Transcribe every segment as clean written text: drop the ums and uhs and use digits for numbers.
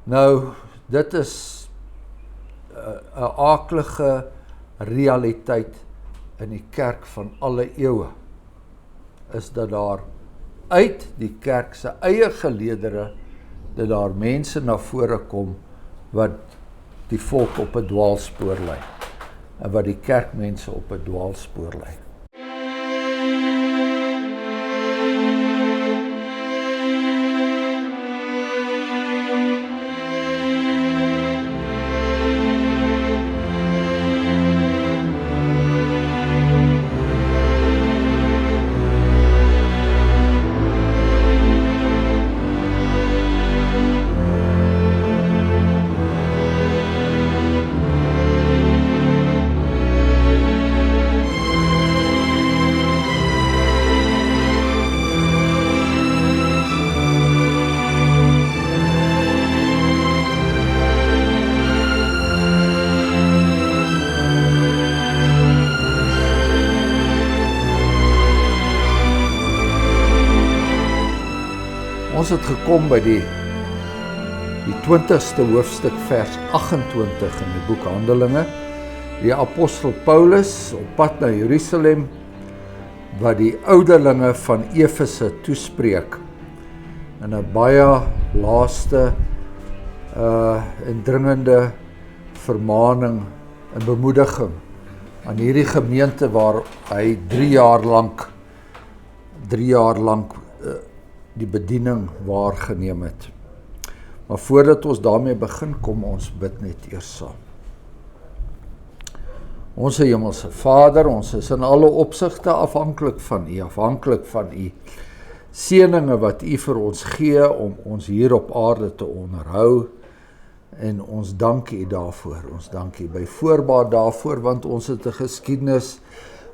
Nou, dit is 'n aaklige realiteit in die kerk van alle eeue, is dat daar uit die kerk se eie geleedere, dat daar mense na vore kom, wat die volk op 'n dwaalspoor lei, en wat die kerkmense op 'n dwaalspoor lei. Ons het gekom by die 20ste hoofstuk vers 28 in die boek Handelinge. Die apostel Paulus op pad na Jerusalem, wat die ouderlinge van Efese toespreek in 'n baie laaste en dringende vermaning en bemoediging aan hierdie gemeente waar hy 3 jaar lank die bediening waargeneem het. Maar voordat ons daarmee begin, kom ons bid net eers saam. Ons hemelse Vader, ons is in alle opsigte afhanklik van U, afhanklik van U seëninge wat U vir ons gee om ons hier op aarde te onderhou, en ons dank U daarvoor. Ons dank U by voorbaat daarvoor, want ons het 'n geskiedenis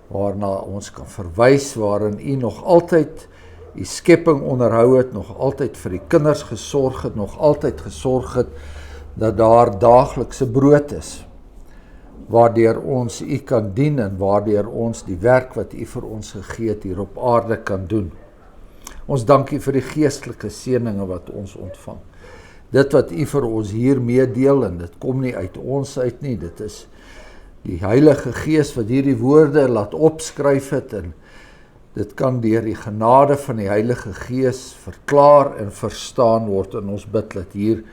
waarna ons kan verwys, waarin U nog altyd die skepping onderhou het, nog altyd vir die kinders gesorg het, nog altyd gesorg het dat daar daaglikse brood is, waardeur ons U kan dien en waardeur ons die werk wat U vir ons gegee het hier op aarde kan doen. Ons dank U vir die geestelike seëninge wat ons ontvang. Dit wat U vir ons hier meedeel, en dit kom nie uit ons uit nie, dit is die Heilige Gees wat hierdie woorde laat opskryf het, en dit kan deur die genade van die Heilige Gees verklaar en verstaan word, en ons bid dat hier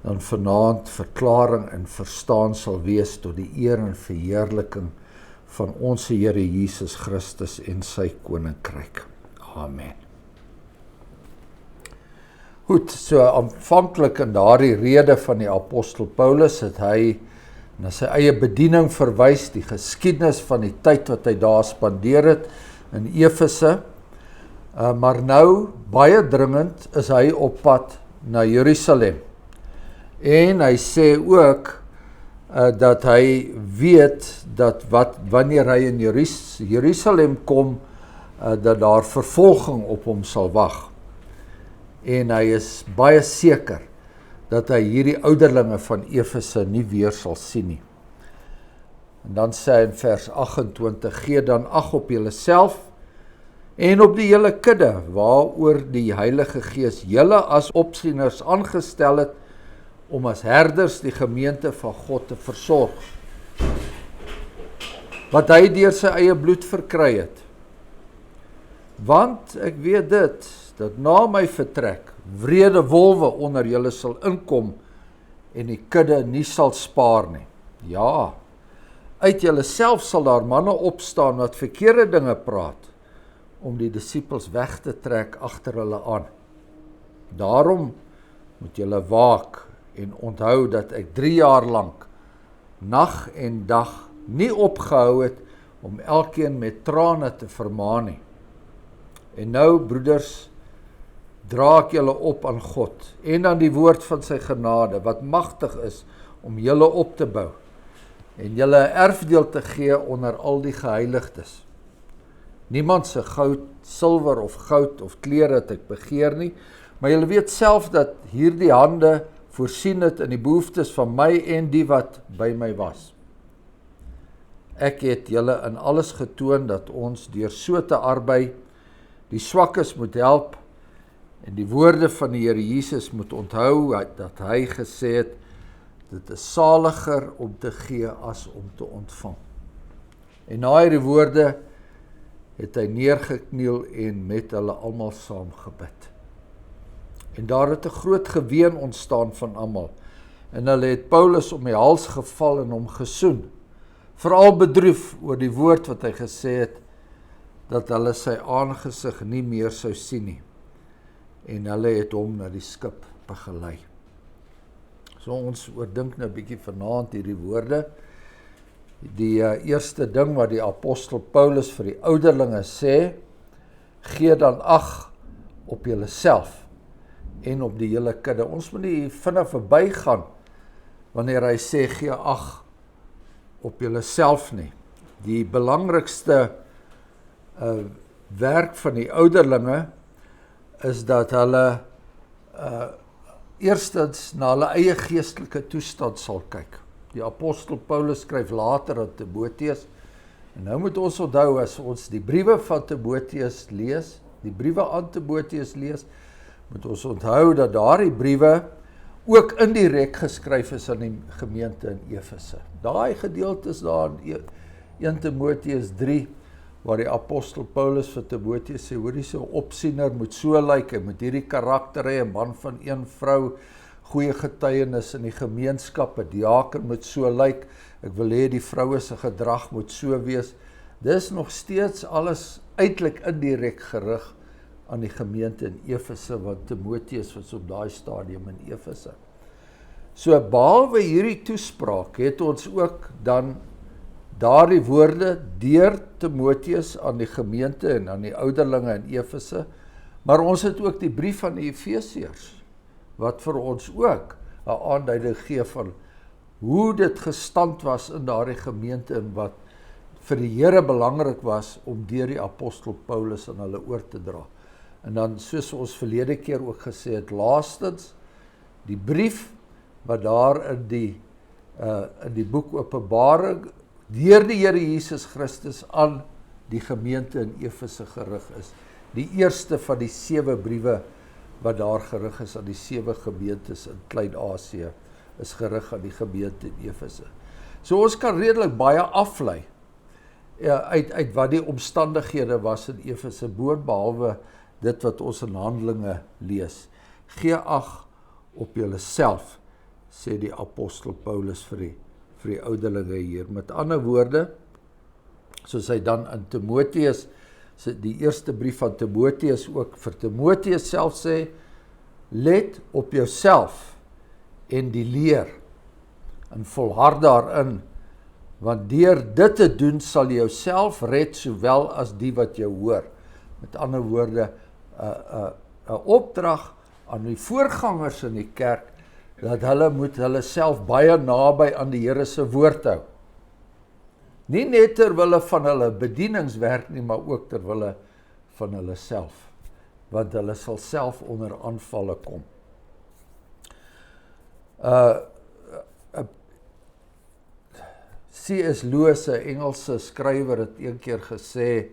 dan vanaand verklaring en verstaan sal wees tot die eer en verheerliking van ons Here Jesus Christus en sy koninkryk. Amen. Goed, so aanvanklik in daardie rede van die apostel Paulus het hy na sy eie bediening verwys, die geskiedenis van die tyd wat hy daar spandeer het in Efese, maar nou, baie dringend, is hy op pad na Jerusalem. En hy sê ook, dat hy weet, dat wanneer hy in Jerusalem kom, dat daar vervolging op hom sal wag. En hy is baie seker, dat hy hierdie ouderlinge van Efese nie weer sal sien nie. En dan sê hy in vers 28, gee dan ag op julleself en op die hele kudde, waaroor die Heilige Gees julle as opsieners aangestel het, om as herders die gemeente van God te versorg, wat hy deur sy eie bloed verkry het. Want ek weet dit, dat na my vertrek, wrede wolwe onder julle sal inkom, en die kudde nie sal spaar nie. Ja, uit julle self sal daar manne opstaan wat verkeerde dinge praat, om die disippels weg te trek agter hulle aan. Daarom moet julle waak en onthou dat ek 3 jaar lank, nag en dag, nie opgehou het om elkeen met trane te vermaan nie. En nou, broeders, dra ek julle op aan God en aan die woord van sy genade, wat magtig is om julle op te bou en julle 'n erfdeel te gee onder al die geheiligdes. Niemand se goud, silwer of goud of klere het ek begeer nie, maar julle weet self dat hierdie hande voorsien het in die behoeftes van my en die wat by my was. Ek het julle in alles getoon dat ons deur so te arbei die swakkes moet help En die woorde van die Here Jesus moet onthou dat hy gesê het, dit is saliger om te gee as om te ontvang. En na hierdie woorde het hy neergekniel en met hulle almal saam gebid. En daar het 'n groot geween ontstaan van almal. En hulle het Paulus om die hals geval en hom gesoen. Veral bedroef oor die woord wat hy gesê het, dat hulle sy aangesig nie meer sou sien nie. En hulle het hom na die skip begelei. So ons oordink nou 'n bietjie vanaand hierdie woorde. Die eerste ding wat die apostel Paulus vir die ouderlinge sê, gee dan ag op julleself en op die hele kudde. Ons moet nie vinnig verbygaan wanneer hy sê gee ag op julleself nie. Die belangrikste werk van die ouderlinge is dat hulle eerstens na hulle eie geestelike toestand sal kyk. Die apostel Paulus skryf later aan Timoteus, en nou moet ons onthou, as ons die briewe van Timoteus lees, die briewe aan Timoteus lees, moet ons onthou dat daardie briewe ook indirek geskryf is aan die gemeente in Efese. Daai gedeelte is daar in 1 Timoteus 3, waar die apostel Paulus vir Timoteus sê, hoor die so opsiener moet so lyk, hy moet hierdie karakter hê, 'n man van een vrou, goeie getuienis in die gemeenskap, 'n diaken moet so lyk, ek wil hê die vroue se gedrag moet so wees. Dis nog steeds alles uitelik indirek gerig aan die gemeente in Efese, want Timoteus was op daai stadium in Efese. So behalwe hierdie toespraak, het ons ook dan daardie woorde deur Timoteus aan die gemeente en aan die ouderlinge in Efese, maar ons het ook die brief van die Efesiërs, wat vir ons ook 'n aanduiding gee van hoe dit gestand was in daardie gemeente en wat vir die Here belangrik was om deur die apostel Paulus aan hulle oor te dra. En dan, soos ons verlede keer ook gesê het, laastens, die brief wat daar in die boek Openbaring deur die Here Jesus Christus aan die gemeente in Efese gerig is. Die eerste van die 7 briewe wat daar gerig is aan die 7 gemeentes in Klein-Asië, is gerig aan die gemeente in Efese. So ons kan redelik baie aflei uit wat die omstandighede was in Efese, behalwe dit wat ons in Handelinge lees. Gee ag op julleself, sê die apostel Paulus vir die ouderlinge hier. Met ander woorde, soos hy dan in Timoteus, die eerste brief van Timoteus ook vir Timoteus self sê, let op jouself en die leer, en volhard daarin, want deur dit te doen sal jy jouself red, sowel as die wat jou hoor. Met ander woorde, 'n opdrag aan die voorgangers in die kerk, dat hulle moet hulle self baie naby aan die Here se woord hou. Nie net terwille van hulle bedieningswerk nie, maar ook terwille van hulle self, want hulle sal self onder aanvalle kom. C.S. Lewis, 'n Engelse skrywer, het een keer gesê,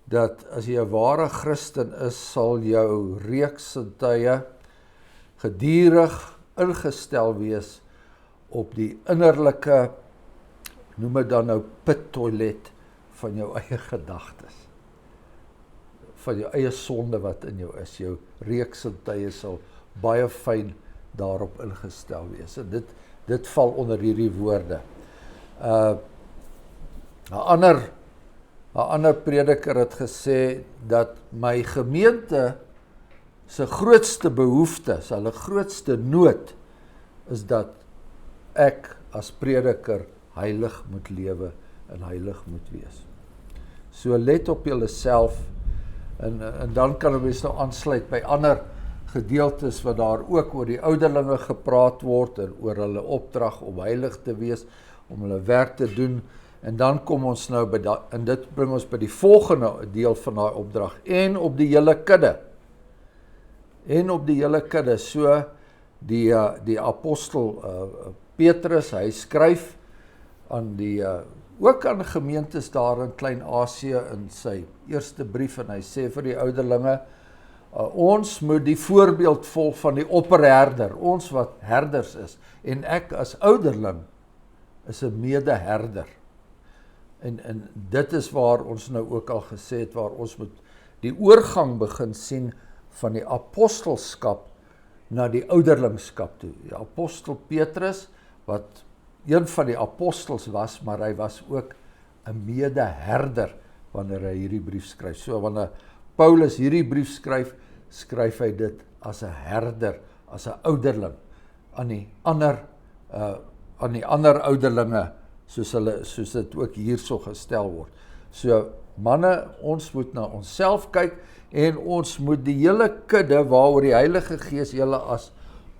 dat as jy 'n ware Christen is, sal jou reuksintuie gedurig ingestel wees op die innerlike, noem dit dan nou pittoilet van jou eie gedagtes, van jou eie sonde wat in jou is. Jou reuksintuie sal baie fyn daarop ingestel wees. En dit val onder hierdie woorde. 'n ander prediker het gesê dat my gemeente se grootste behoefte, hulle grootste nood, is dat ek as prediker heilig moet lewe en heilig moet wees. So let op julleself, en dan kan ons nou aansluit by ander gedeeltes wat daar ook oor die ouderlinge gepraat word en oor hulle opdrag om heilig te wees, om hulle werk te doen. En dan kom ons nou en dit bring ons by die volgende deel van daai opdrag, en op die hele kudde. En op die hele kudde, so die apostel Petrus, hy skryf aan ook aan gemeentes daar in Klein-Asië in sy eerste brief, en hy sê vir die ouderlinge, Ons moet die voorbeeld volg van die opperherder, ons wat herders is, en ek as ouderling is 'n medeherder. En dit is waar ons nou ook al gesê het, waar ons moet die oorgang begin sien van die apostelskap na die ouderlingskap toe. Die apostel Petrus, wat een van die apostels was, maar hy was ook 'n medeherder wanneer hy hierdie brief skryf. So wanneer Paulus hierdie brief skryf, skryf hy dit as 'n herder, as 'n ouderling aan die ander ouderlinge, soos dit ook hierso gestel word. So manne, ons moet na onsself kyk en ons moet die hele kudde waaroor die Heilige Gees julle as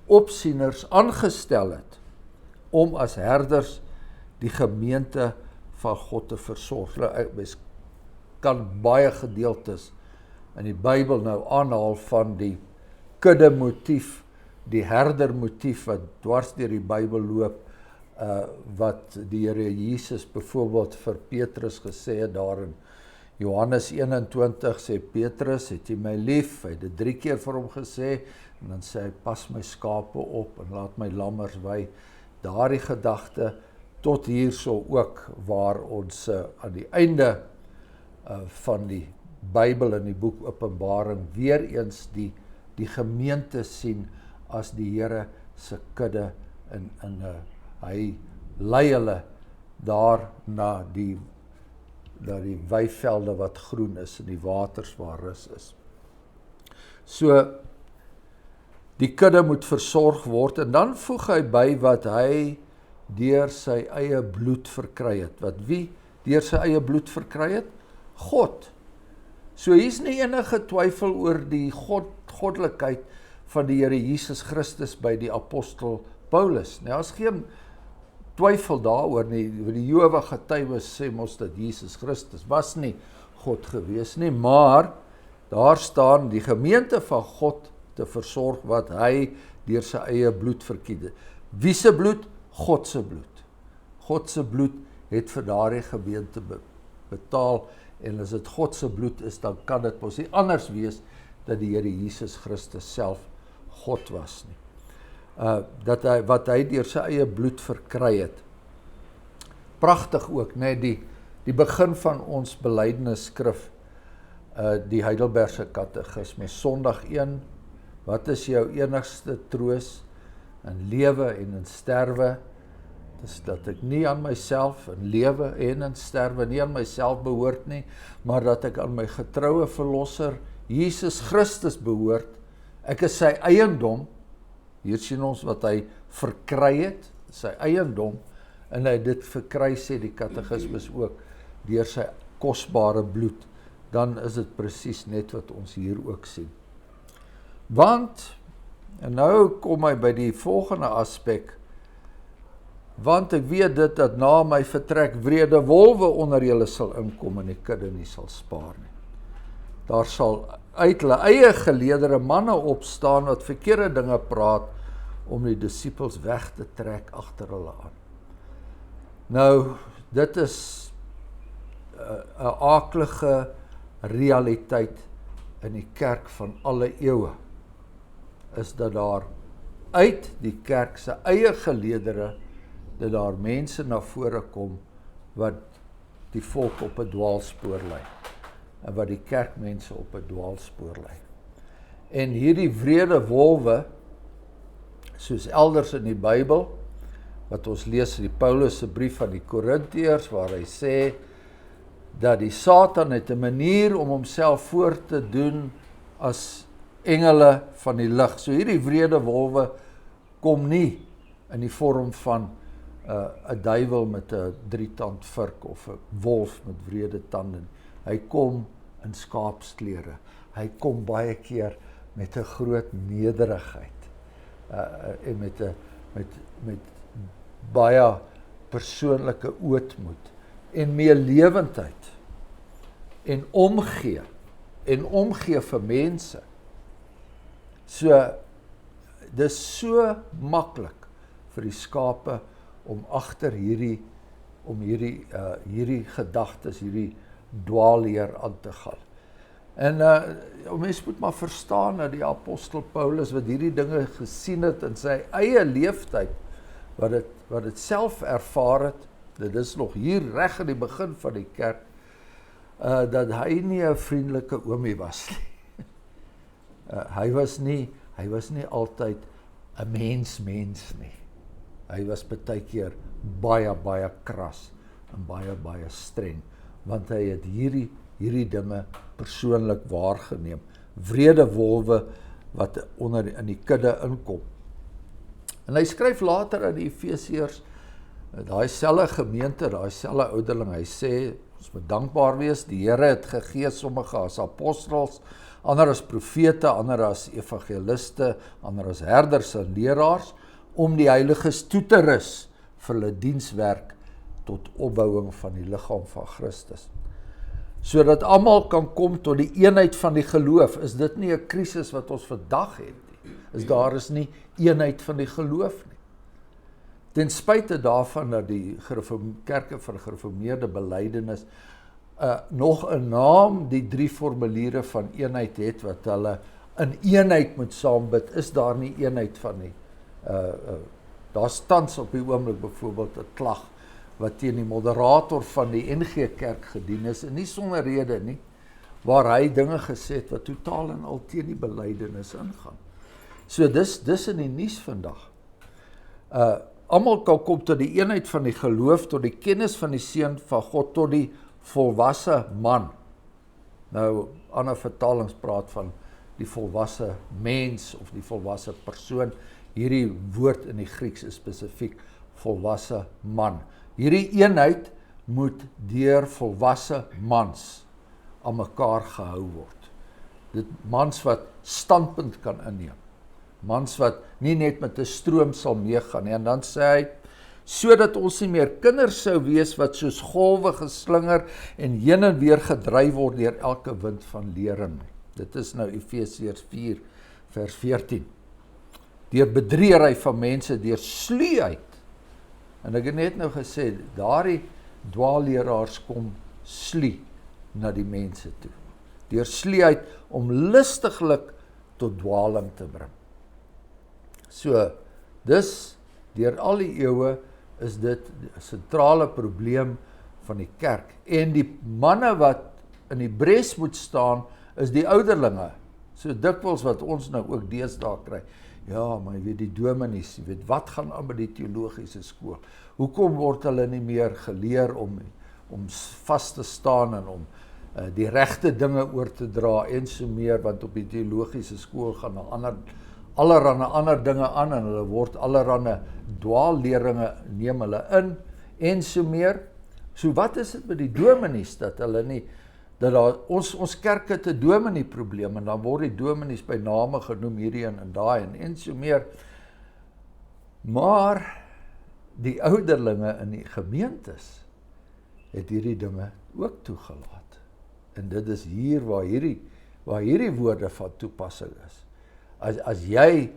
opsieners aangestel het, om as herders die gemeente van God te versorg. Mens kan baie gedeeltes in die Bybel nou aanhaal van die kudde motief, die herder motief wat dwars deur die Bybel loop, wat die Here Jesus byvoorbeeld vir Petrus gesê het daar in Johannes 21, sê Petrus, het jy my lief? Hy het dit 3 keer vir hom gesê, en dan sê hy, pas my skape op en laat my lammers wei. Daardie gedagte tot hierso ook, waar ons aan die einde van die Bybel in die boek Openbaring weer eens die gemeente sien as die Here se kudde, en hy lei hulle daar na die weivelde wat groen is en die waters waar rus is. So die kudde moet versorg word, en dan voeg hy by wat hy deur sy eie bloed verkry het. Wat wie deur sy eie bloed verkry het? God. So hier's nie enige twyfel oor die goddelikheid van die Here Jesus Christus by die apostel Paulus. Nou, as geen twyfel daaroor nie, die Jehova getuies sê mos dat Jesus Christus was nie God gewees nie, maar daar staan die gemeente van God te versorg wat hy deur sy eie bloed verkies het. Wie se bloed? God se bloed. God se bloed het vir daardie gemeente betaal, en as dit God se bloed is, dan kan dit mos nie anders wees dat die Here Jesus Christus self God was nie. Wat hy deur sy eie bloed verkry het. Pragtig ook, né, die begin van ons belydenisskrif, die Heidelbergse Katekisme, Sondag 1, wat is jou enigste troos in lewe en in sterwe? Dis dat ek nie aan myself in lewe en in sterwe nie aan myself behoort nie, maar dat ek aan my getroue verlosser Jesus Christus behoort. Ek is sy eiendom. Hier sien ons wat hy verkry het, sy eiendom, en hy dit verkry, sê die katekismes ook, deur sy kosbare bloed. Dan is dit presies net wat ons hier ook sien. Want, en nou kom hy by die volgende aspek, want ek weet dit dat na my vertrek wrede wolwe onder julle sal inkom en die kudde nie sal spaar nie. Daar sal uit hulle eie geleerdere manne opstaan wat verkeerde dinge praat om die disippels weg te trek agter hulle aan. Nou, dit is 'n aaklige realiteit in die kerk van alle eeue, is dat daar uit die kerk se eie geleerdere, dat daar mense na vore kom wat die volk op 'n dwaalspoor lei, en wat die kerkmense op 'n dwaalspoor lei. En hierdie wrede wolwe, soos elders in die Bybel, wat ons lees in die Paulus se brief aan die Korintiërs, waar hy sê, dat die Satan het 'n manier om homself voor te doen as engele van die lig. So hierdie wrede wolwe kom nie in die vorm van 'n duiwel met 'n 3-tand vurk of 'n wolf met wrede tande. Hy kom in skaapsklere. Hy kom baie keer met 'n groot nederigheid en met baie persoonlike ootmoed en meelewendheid en omgee vir mense. So dis so maklik vir die skape om agter hierdie gedagtes, hierdie dwaalleer aan te gaan. En mens moet maar verstaan dat die apostel Paulus wat hierdie dinge gesien het in sy eie leeftyd, wat dit self ervaar het, dit is nog hier reg in die begin van die kerk, dat hy nie 'n vriendelike oomie was nie. Hy was nie altyd 'n mens nie. Hy was baie keer baie kras en baie streng, want hy het hierdie dinge persoonlik waargeneem. Wrede wolwe wat in die kudde inkom. En hy skryf later aan die Efesiërs, daai selfe gemeente, daai selfe ouderling, hy sê, ons moet dankbaar wees, die Here het gegee sommige as apostels, ander as profete, ander as evangeliste, ander as herders en leraars, om die heiliges toe te rus vir hulle dienswerk tot opbouing van die liggaam van Christus. Sodat almal kan kom tot die eenheid van die geloof. Is dit nie 'n krisis wat ons vandag het nie? Daar is nie eenheid van die geloof nie. Ten spyte daarvan dat die kerke van gereformeerde belydenis nog 'n naam, die 3 formuliere van eenheid het, wat hulle in eenheid moet saambid, is daar nie eenheid van nie. Daar tans op die oomblik byvoorbeeld 'n klag wat teen die moderator van die NG Kerk gedien is, en nie sonder rede nie, waar hy dinge gesê het wat totaal en al teen die belydenis ingaan. So dis in die nuus vandag. Almal kan kom tot die eenheid van die geloof, tot die kennis van die Seun van God, tot die volwasse man. Nou, ander vertalings praat van die volwasse mens of die volwasse persoon. Hierdie woord in die Grieks is spesifiek volwasse man. Hierdie eenheid moet deur volwasse mans aan mekaar gehou word. Dit mans wat standpunt kan inneem. Mans wat nie net met 'n stroom sal meegaan nie. En dan sê hy, sodat ons nie meer kinders sou wees wat soos golwe geslinger en heen en weer gedryf word deur elke wind van lering. Dit is nou Efesiërs 4 vers 14. Deur bedriegery van mense, deur sluiheid. En ek het net nou gesê, daardie dwaalleraars kom slie na die mense toe. Deur sluiheid om lustiglik tot dwaling te bring. So, dis deur al die eeue is dit 'n sentrale probleem van die kerk. En die manne wat in die bres moet staan, is die ouderlinge. So dikwels wat ons nou ook deesdae kry. Ja, maar jy weet die dominees, jy weet wat gaan aan by die teologiese skool? Hoekom word hulle nie meer geleer om vas te staan en om die regte dinge oor te dra en so meer, want op die teologiese skool gaan allerhande ander dinge aan en hulle word allerhande dwaalleringe neem hulle in en so meer. So wat is dit met die dominees dat hulle nie ons kerk het 'n dominee probleem en dan word die dominees by name genoem hierdie en daai en so meer. Maar die ouderlinge in die gemeentes het hierdie dinge ook toegelaat. En dit is hier waar hierdie woorde van toepassing is. As jy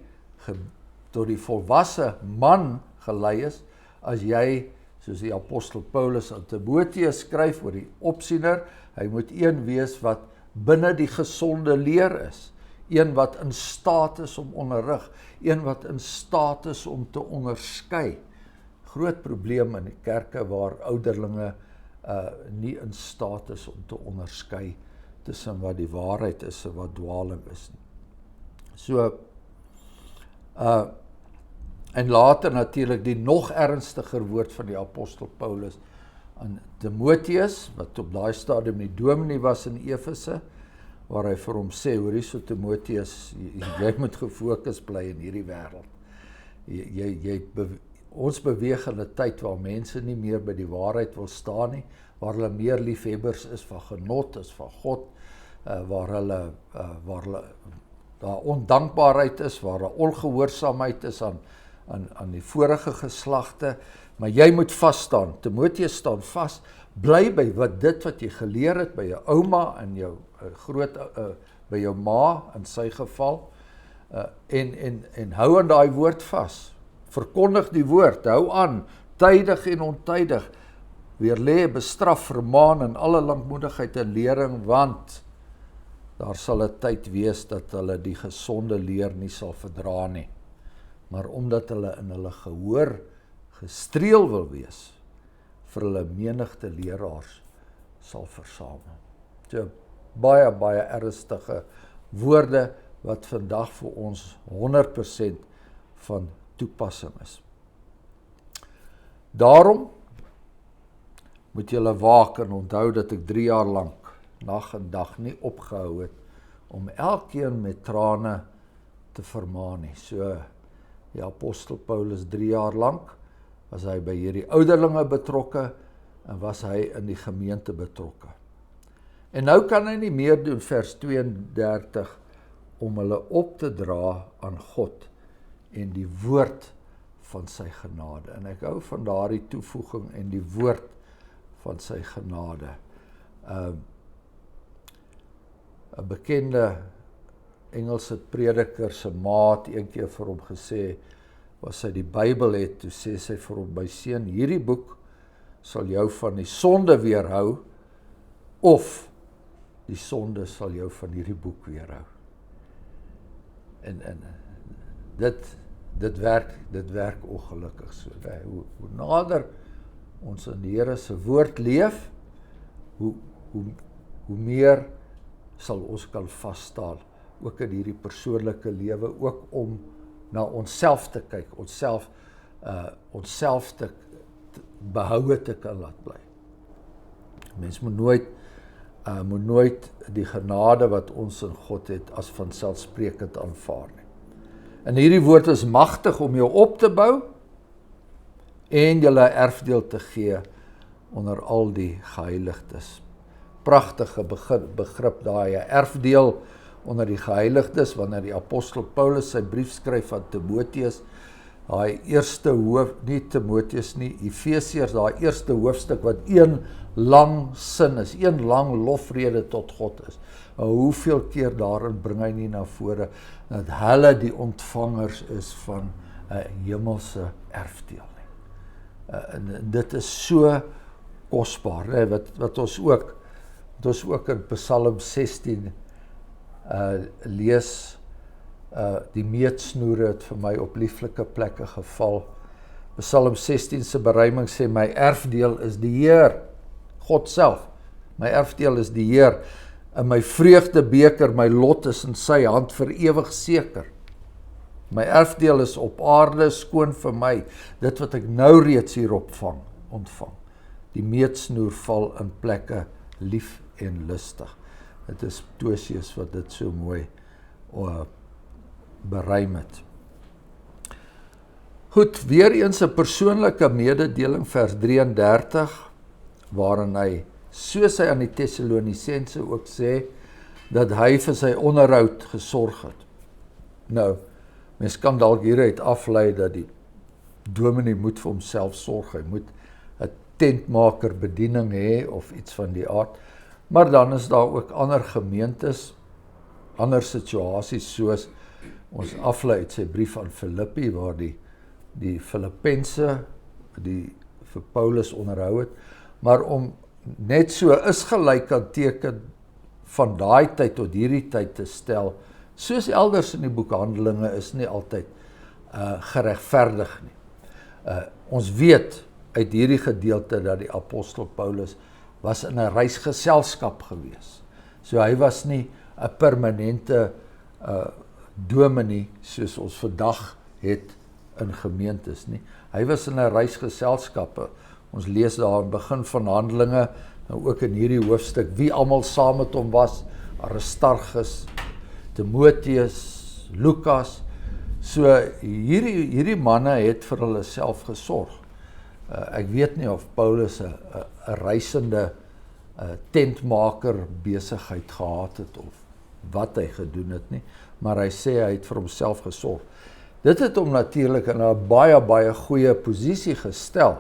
tot die volwasse man gelei is, as jy, soos die apostel Paulus aan Timoteus skryf oor die opsiener, hy moet een wees wat binne die gesonde leer is, een wat in staat is om onderrig, een wat in staat is om te onderskei. Groot probleem in die kerke waar ouderlinge nie in staat is om te onderskei tussen wat die waarheid is en wat dwaling is nie. So, en later natuurlik die nog ernstiger woord van die apostel Paulus aan Timoteus, wat op daai stadium die dominee was in Efese, waar hy vir hom sê, hoor hierso Timoteus, jy moet gefokus bly in hierdie wêreld. Ons beweeg in 'n tyd waar mense nie meer by die waarheid wil staan nie, waar hulle meer liefhebbers is van genot as van God, waar hulle daar ondankbaarheid is, waar daar ongehoorsaamheid is aan die vorige geslagte, maar jy moet vas staan. Timoteus staan vas, bly by wat jy geleer het by jou ouma en jou by jou ma in sy geval, en hou aan daai woord vas. Verkondig die woord, hou aan, tydig en ontydig, weerlê, bestraf, vermaan in alle lankmoedigheid en lering, want Daar sal 'n tyd wees dat hulle die gesonde leer nie sal verdra nie, maar omdat hulle in hulle gehoor gestreel wil wees, vir hulle menigte leraars sal versamel. So baie, baie ernstige woorde wat vandag vir ons 100% van toepassing is. Daarom moet julle waak en onthou dat ek 3 jaar lank, nag en dag nie opgehou het om elkeen met trane te vermaan nie. So, die apostel Paulus 3 jaar lank, was hy by hierdie ouderlinge betrokke en was hy in die gemeente betrokke. En nou kan hy nie meer doen, vers 32, om hulle op te dra aan God en die woord van sy genade. En ek hou van daardie toevoeging en die woord van sy genade. 'n bekende Engelse prediker se maat een keer vir hom gesê, was sy die Bybel het, toe sê sy vir hom, my seun, hierdie boek sal jou van die sonde weerhou, of die sonde sal jou van hierdie boek weerhou. En dit werk ongelukkig so. Hoe nader ons in die Here se woord leef, hoe meer sal ons kan vasstaan, ook in hierdie persoonlike lewe, ook om na onsself te kyk, onsself te behoue te kan laat bly. Mens moet nooit die genade wat ons in God het as vanselfsprekend aanvaar nie. En hierdie woord is magtig om jou op te bou en julle erfdeel te gee onder al die geheiligdes. Pragtige begrip daai, erfdeel onder die geheiligdes, wanneer die apostel Paulus sy brief skryf aan Timoteus, daai eerste nie Timoteus nie, Efesiërs, daai eerste hoofstuk wat een lang sin is, een lang lofrede tot God is. Hoeveel keer daarin bring hy nie na vore, dat hulle die ontvangers is van 'n hemelse erfdeel nie. En dit is so kosbaar, nee, wat ons ook in Psalm 16 lees, die meetsnoere het vir my op lieflike plekke geval. Psalm 16 se beruiming sê, my erfdeel is die Heer, God self. My erfdeel is die Heer, en my vreugdebeker, my lot is in sy hand vir ewig seker. My erfdeel is op aarde skoon vir my, dit wat ek nou reeds hier ontvang. Die meetsnoer val in plekke lief en lustig. Dit is Tosius wat dit so mooi beruim het. Goed, weer eens 'n persoonlike mededeling, vers 33, waarin hy, soos hy aan die Tessalonisense ook sê, dat hy vir sy onderhoud gesorg het. Nou, mens kan dalk hieruit aflei dat die dominee moet vir homself sorg, hy moet 'n tentmaker bediening hê, of iets van die aard, maar dan is daar ook ander gemeentes, ander situasies, soos ons aflei uit sy brief aan Filippi, waar die Filippense die vir Paulus onderhou het, maar om net so is gelyk aan teken van daai tyd tot hierdie tyd te stel, soos elders in die boek Handelinge, is nie altyd geregverdig nie. Ons weet uit hierdie gedeelte dat die apostel Paulus was in 'n reisgeselskap gewees. So hy was nie 'n permanente dominee soos ons vandag het in gemeentes nie. Hy was in 'n reisgeselskappe. Ons lees daar in begin van Handelinge, nou ook in hierdie hoofstuk, wie almal saam met hom was, Aristarchus, Timoteus, Lukas. So hierdie manne het vir hulle self gesorg. Ek weet nie of Paulus 'n reisende tentmaker besigheid gehad het of wat hy gedoen het nie, maar hy sê hy het vir homself gesorg. Dit het hom natuurlik in 'n baie goeie posisie gestel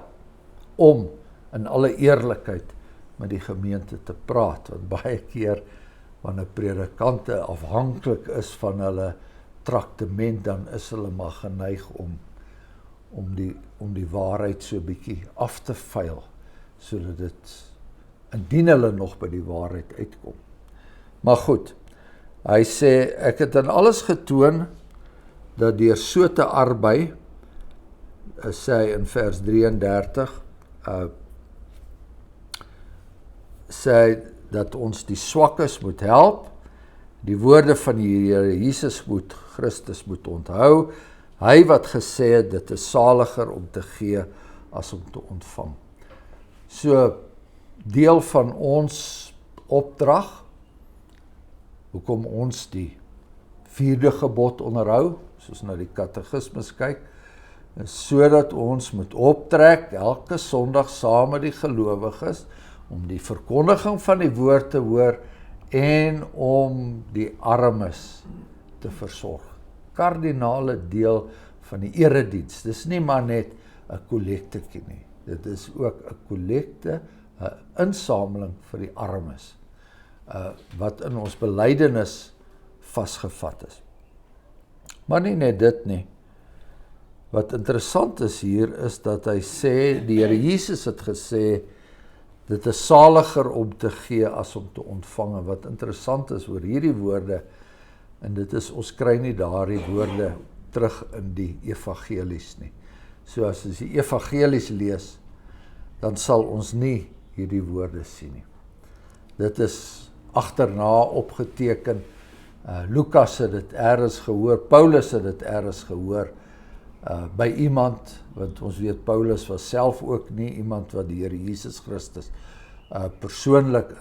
om in alle eerlikheid met die gemeente te praat, want baie keer wanneer predikante afhanklik is van hulle traktement, dan is hulle maar geneig om die waarheid so bietjie af te vuil, sodat dit, indien hulle nog by die waarheid uitkom. Maar goed, Hy sê, ek het in alles getoon, dat deur so te arbei, sê hy in vers 33, sê hy dat ons die swakkes moet help, die woorde van die Here Jesus Christus moet onthou, hy wat gesê het, dit is saliger om te gee as om te ontvang. So, deel van ons opdrag, hoekom ons die 4de gebod onderhou, soos na die katekismes kyk, is sodat ons moet optrek elke Sondag saam met die gelowiges, om die verkondiging van die woord te hoor, en om die armes te versorg. Kardinale deel van die erediens. Dis nie maar net 'n kollektetjie nie. Dit is ook 'n kollekte, 'n insameling vir die armes, wat in ons belydenis vasgevat is. Maar nie net dit nie. Wat interessant is hier, is dat hy sê, die Here Jesus het gesê, dit is saliger om te gee as om te ontvang. Wat interessant is oor hierdie woorde, en dit is, ons kry nie daardie woorde terug in die evangelies nie. So as ons die evangelies lees, dan sal ons nie hierdie woorde sien nie. Dit is agterna opgeteken. Lukas het dit ergens gehoor, Paulus het dit ergens gehoor, by iemand, want ons weet Paulus was self ook nie iemand wat die Here Jesus Christus persoonlik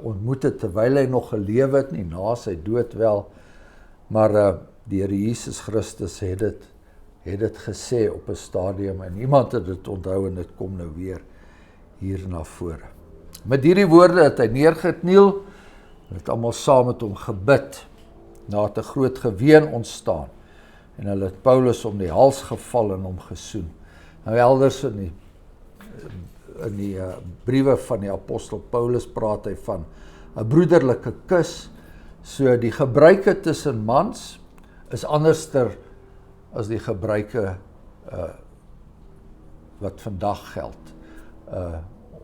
ontmoet het, terwyl hy nog gelewe het, nie na sy dood wel, maar die Here Jesus Christus het dit gesê op 'n stadium, en iemand het dit onthou, en dit kom nou weer hier na vore. Met hierdie woorde het hy neergekniel, het almal saam met hom gebid, na het 'n groot geween ontstaan, en hulle het Paulus om die hals geval en hom gesoen. Nou elders in die briewe van die apostel Paulus praat hy van 'n broederlike kus, so die gebruike tussen mans is anderster as die gebruike wat vandag geld.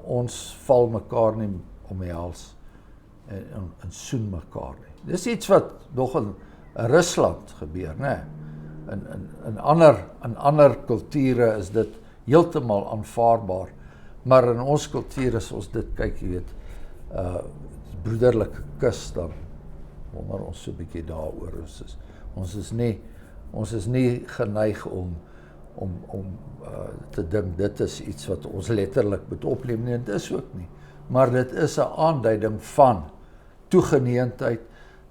Ons val mekaar nie om die hals en soen mekaar nie. Dis iets wat nog in Rusland gebeur, né? In ander kulture is dit heeltemal aanvaarbaar, maar in ons kultuur is ons dit, kyk, jy weet, broederlike kus, dan wonder ons so 'n bietjie daaroor. Ons is nie geneig om te dink, dit is iets wat ons letterlik moet opneem nie, en dit is ook nie. Maar dit is 'n aanduiding van toegeneentheid,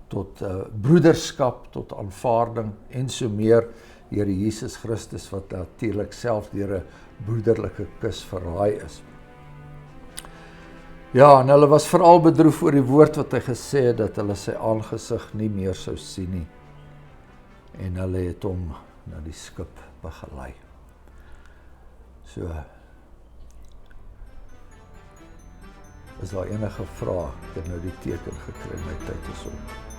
tot broederskap, tot aanvaarding, en so meer, Here Jesus Christus, wat natuurlik self deur 'n broederlike kus verraai is. Ja, en hulle was veral bedroef oor die woord wat hy gesê het, dat hulle sy aangesig nie meer sou sien nie. En hulle het hom na die skip begelei. So, is daar enige vrae? Ek het nou die teken gekry, my tyd is op.